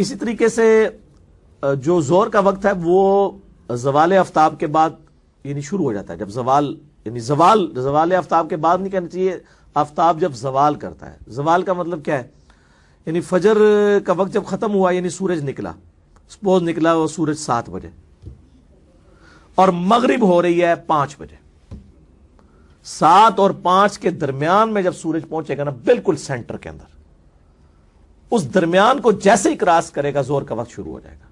اسی طریقے سے جو زور کا وقت ہے وہ زوال آفتاب کے بعد یعنی شروع ہو جاتا ہے. جب زوال یعنی زوال آفتاب کے بعد نہیں کہنا چاہیے، آفتاب جب زوال کرتا ہے. زوال کا مطلب کیا ہے؟ یعنی فجر کا وقت جب ختم ہوا، یعنی سورج نکلا، سپوز نکلا وہ سورج 7 بجے اور مغرب ہو رہی ہے 5 بجے. 7 اور 5 کے درمیان میں جب سورج پہنچے گا نا، بالکل سینٹر کے اندر، اس درمیان کو جیسے ہی کراس کرے گا زور کا وقت شروع ہو جائے گا.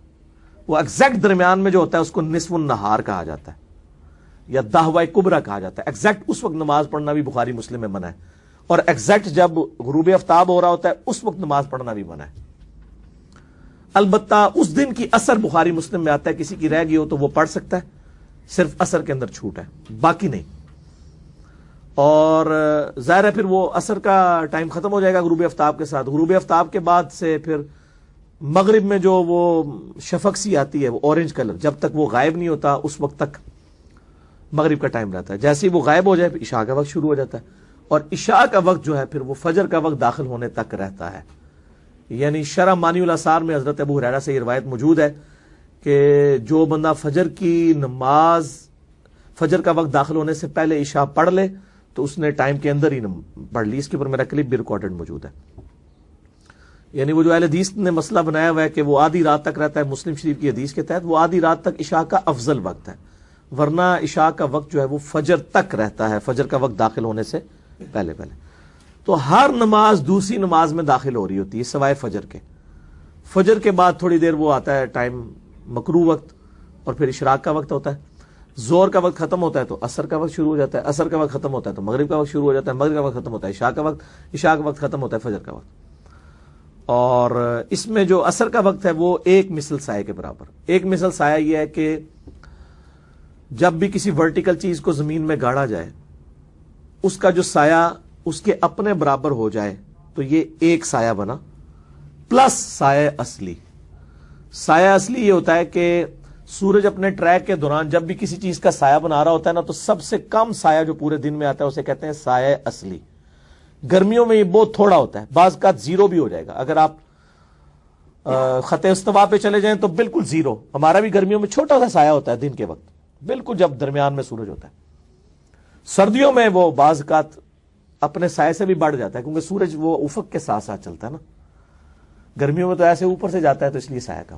وہ ایگزیکٹ درمیان میں جو ہوتا ہے اس کو نصف النہار کہا جاتا ہے یا دہوہ کبرا کہا جاتا ہے. ایگزیکٹ اس وقت نماز پڑھنا بھی بخاری مسلم میں منع ہے، اور ایگزیکٹ جب غروب آفتاب ہو رہا ہوتا ہے اس وقت نماز پڑھنا بھی منع ہے. البتہ اس دن کی عصر بخاری مسلم میں آتا ہے، کسی کی رہ گئی ہو تو وہ پڑھ سکتا ہے، صرف عصر کے اندر چھوٹ ہے، باقی نہیں. اور ظاہر ہے پھر وہ عصر کا ٹائم ختم ہو جائے گا غروب آفتاب کے ساتھ. غروب آفتاب کے بعد سے پھر مغرب میں جو وہ شفق سی آتی ہے، وہ اورنج کلر، جب تک وہ غائب نہیں ہوتا اس وقت تک مغرب کا ٹائم رہتا ہے. جیسے ہی وہ غائب ہو جائے پھر عشاء کا وقت شروع ہو جاتا ہے، اور عشاء کا وقت جو ہے پھر وہ فجر کا وقت داخل ہونے تک رہتا ہے. یعنی شرح مانی الاثار میں حضرت ابو ہریرہ سے یہ روایت موجود ہے کہ جو بندہ فجر کی نماز فجر کا وقت داخل ہونے سے پہلے عشاء پڑھ لے تو اس نے ٹائم کے اندر ہی پڑھ لی. اس کے اوپر میرا کلپ بھی ریکارڈڈ موجود ہے. یعنی وہ جو اہل حدیث نے مسئلہ بنایا ہوا ہے کہ وہ آدھی رات تک رہتا ہے، مسلم شریف کی حدیث کے تحت وہ آدھی رات تک عشاء کا افضل وقت ہے، ورنہ عشاء کا وقت جو ہے وہ فجر تک رہتا ہے، فجر کا وقت داخل ہونے سے پہلے. تو ہر نماز دوسری نماز میں داخل ہو رہی ہوتی ہے سوائے فجر کے. فجر کے بعد تھوڑی دیر وہ آتا ہے ٹائم مکروہ وقت، اور پھر اشراق کا وقت ہوتا ہے. زور کا وقت ختم ہوتا ہے تو عصر کا وقت شروع ہو جاتا ہے، عصر کا وقت ختم ہوتا ہے تو مغرب کا وقت شروع ہو جاتا ہے، مغرب کا وقت ختم ہوتا ہے عشاء کا وقت، عشاء کا وقت ختم ہوتا ہے فجر کا وقت. اور اس میں جو عصر کا وقت ہے وہ ایک مثل سائے کے برابر. ایک مثل سایہ یہ ہے کہ جب بھی کسی ورٹیکل چیز کو زمین میں گاڑا جائے، اس کا جو سایہ اس کے اپنے برابر ہو جائے تو یہ ایک سایہ بنا، پلس سایہ اصلی. سایہ اصلی یہ ہوتا ہے کہ سورج اپنے ٹریک کے دوران جب بھی کسی چیز کا سایہ بنا رہا ہوتا ہے نا، تو سب سے کم سایہ جو پورے دن میں آتا ہے اسے کہتے ہیں سایہ اصلی. گرمیوں میں یہ بہت تھوڑا ہوتا ہے، بعض کا 0 بھی ہو جائے گا. اگر آپ خط استوا پہ چلے جائیں تو بالکل 0. ہمارا بھی گرمیوں میں چھوٹا سا سایہ ہوتا ہے دن کے وقت، بالکل جب درمیان میں سورج ہوتا ہے. سردیوں میں وہ بعض کا اپنے سائے سے بھی بڑھ جاتا ہے کیونکہ سورج وہ افق کے ساتھ ساتھ چلتا ہے نا. گرمیوں میں تو ایسے اوپر سے جاتا ہے تو اس لیے سایہ کم.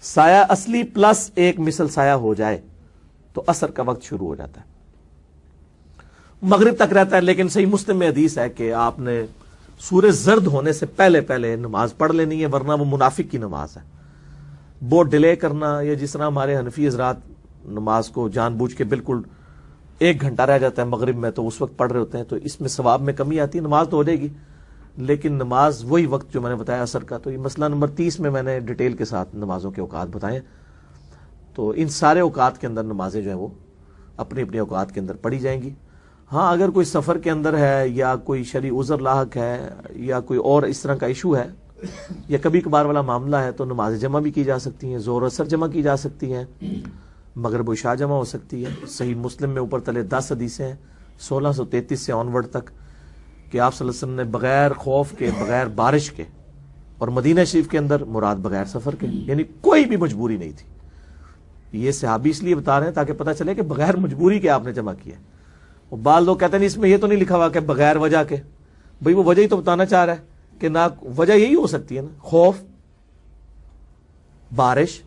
سایہ اصلی پلس ایک مثل سایہ ہو جائے تو عصر کا وقت شروع ہو جاتا ہے، مغرب تک رہتا ہے. لیکن صحیح مسلم میں حدیث ہے کہ آپ نے سورج زرد ہونے سے پہلے پہلے نماز پڑھ لینی ہے، ورنہ وہ منافق کی نماز ہے. بہت ڈیلے کرنا، یا جس طرح ہمارے حنفی حضرات نماز کو جان بوجھ کے بالکل 1 گھنٹہ رہ جاتا ہے مغرب میں تو اس وقت پڑھ رہے ہوتے ہیں، تو اس میں ثواب میں کمی آتی ہے. نماز تو ہو جائے گی لیکن نماز وہی وقت جو میں نے بتایا عصر کا. تو یہ مسئلہ نمبر 30 میں نے ڈیٹیل کے ساتھ نمازوں کے اوقات بتائے. تو ان سارے اوقات کے اندر نمازیں جو ہیں وہ اپنی اپنے اوقات کے اندر پڑھی جائیں گی. ہاں اگر کوئی سفر کے اندر ہے یا کوئی شرعی عذر لاحق ہے یا کوئی اور اس طرح کا ایشو ہے یا کبھی کبھار والا معاملہ ہے تو نماز جمع بھی کی جا سکتی ہیں، ظہر اثر جمع کی جا سکتی ہیں، مغرب و عشاء جمع ہو سکتی ہے. صحیح مسلم میں اوپر تلے 10 حدیثیں ہیں 1633 سے آنورڈ تک کہ آپ صلی اللہ علیہ وسلم نے بغیر خوف کے، بغیر بارش کے، اور مدینہ شریف کے اندر مراد بغیر سفر کے، یعنی کوئی بھی مجبوری نہیں تھی. یہ صحابی اس لیے بتا رہے ہیں تاکہ پتہ چلے کہ بغیر مجبوری کے آپ نے جمع کیا. وہ بعض لوگ کہتے ہیں اس میں یہ تو نہیں لکھا ہوا کہ بغیر وجہ کے. بھئی وہ وجہ ہی تو بتانا چاہ رہا ہے کہ نہ وجہ یہی ہو سکتی ہے نا، خوف، بارش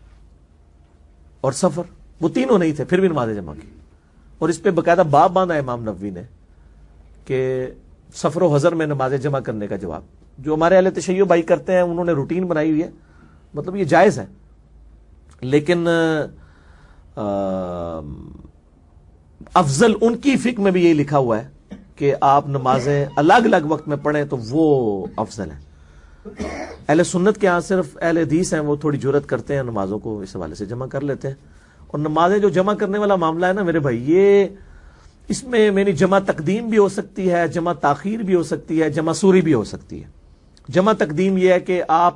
اور سفر. وہ تینوں نہیں تھے پھر بھی نمازیں جمع کی. اور اس پہ باقاعدہ باب باندھا ہے امام نووی نے کہ سفر و حضر میں نمازیں جمع کرنے کا جواب. جو ہمارے اہل تشیع بھائی کرتے ہیں انہوں نے روٹین بنائی ہوئی ہے، مطلب یہ جائز ہے، لیکن افضل ان کی فقہ میں بھی یہی لکھا ہوا ہے کہ آپ نمازیں الگ الگ وقت میں پڑھیں تو وہ افضل ہے. اہل سنت کے ہاں صرف اہل حدیث ہیں وہ تھوڑی جرات کرتے ہیں، نمازوں کو اس حوالے سے جمع کر لیتے ہیں. اور نمازیں جو جمع کرنے والا معاملہ ہے نا میرے بھائی، یہ اس میں میری جمع تقدیم بھی ہو سکتی ہے، جمع تاخیر بھی ہو سکتی ہے، جمع سوری بھی ہو سکتی ہے. جمع تقدیم یہ ہے کہ آپ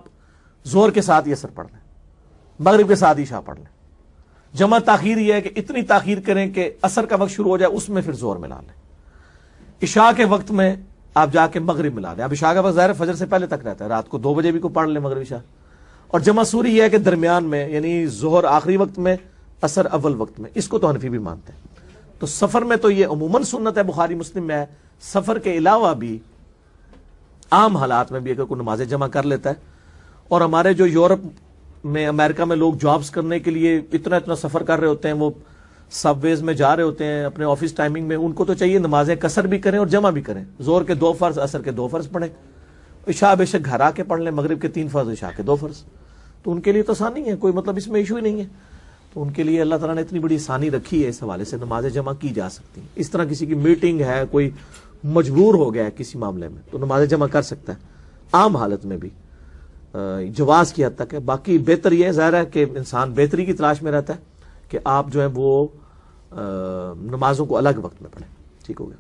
زہر کے ساتھ یہ اثر پڑھ لیں، مغرب کے ساتھ عشاء پڑھ لیں. جمع تاخیر یہ ہے کہ اتنی تاخیر کریں کہ عصر کا وقت شروع ہو جائے، اس میں پھر زہر ملا لیں. عشاء کے وقت میں آپ جا کے مغرب ملا لیں. اب عشاء کا وقت ظاہر فجر سے پہلے تک رہتا ہے، رات کو 2 بجے بھی کو پڑھ لیں مغرب عشاء. اور جمع سوری یہ ہے کہ درمیان میں، یعنی ظہر آخری وقت میں، عصر اول وقت میں، اس کو تو حنفی بھی مانتے ہیں۔ تو سفر میں تو یہ عموماً سنت ہے، بخاری مسلم میں ہے۔ سفر کے علاوہ بھی عام حالات میں بھی اگر کوئی نمازیں جمع کر لیتا ہے، اور ہمارے جو یورپ میں، امریکہ میں لوگ جابز کرنے کے لیے اتنا سفر کر رہے ہوتے ہیں، وہ سب ویز میں جا رہے ہوتے ہیں اپنے آفس ٹائمنگ میں، ان کو تو چاہیے نمازیں قصر بھی کریں اور جمع بھی کریں، ظہر کے 2 فرض، عصر کے 2 فرض پڑھیں، عشاء بے شک گھر آ کے پڑھ لیں، مغرب کے 3 فرض، عشاء کے 2 فرض، تو ان کے لیے تو آسانی ہے، کوئی مطلب اس میں ایشو ہی نہیں ہے۔ تو ان کے لیے اللہ تعالیٰ نے اتنی بڑی آسانی رکھی ہے، اس حوالے سے نمازیں جمع کی جا سکتی ہیں۔ اس طرح کسی کی میٹنگ ہے، کوئی مجبور ہو گیا ہے کسی معاملے میں، تو نمازیں جمع کر سکتا ہے عام حالت میں بھی، جواز کی حد تک ہے۔ باقی بہتر یہ ہے، ظاہر ہے کہ انسان بہتری کی تلاش میں رہتا ہے کہ آپ جو ہے وہ نمازوں کو الگ وقت میں پڑھیں۔ ٹھیک ہو گیا۔